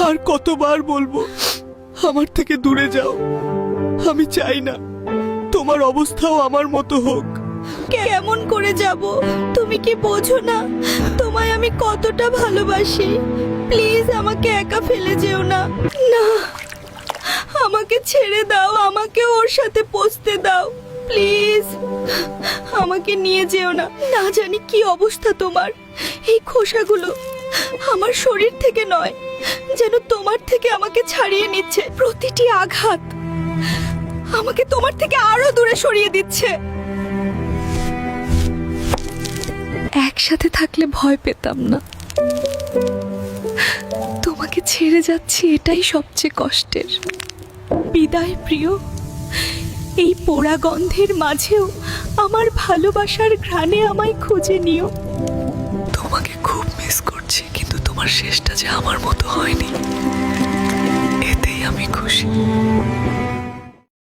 আর কতবার বলবো আমার থেকে দূরে যাও। আমি চাই না তোমার অবস্থাও আমার মতো হোক। কেমন করে যাব? তুমি কি বোঝো না তোমায় আমি কতটা ভালোবাসি? প্লিজ আমাকে একা ফেলে যেও না। না, আমাকে ছেড়ে দাও, আমাকে ওর সাথে পৌঁছতে দাও প্লিজ। আমাকে নিয়ে যেও না। না জানি কি অবস্থা তোমার। এই খোসাগুলো আমার শরীর থেকে নয়, যেন তোমার থেকে আমাকে ছাড়িয়ে নিচ্ছে। প্রতিটি আঘাত আমাকে তোমার থেকে আরো দূরে সরিয়ে দিচ্ছে। একসাথে থাকলে ভয় পেতাম না, তোমাকে ছেড়ে যাচ্ছি এটাই সবচেয়ে কষ্টের। বিদায় প্রিয়। এই পোড়া গন্ধের মাঝেও আমার ভালোবাসার ঘ্রাণে আমায় খুঁজে নিও। তোমাকে খুব মিস করছি, কিন্তু তোমার শেষটা যে আমার মতো হয়নি এতেই আমি খুশি।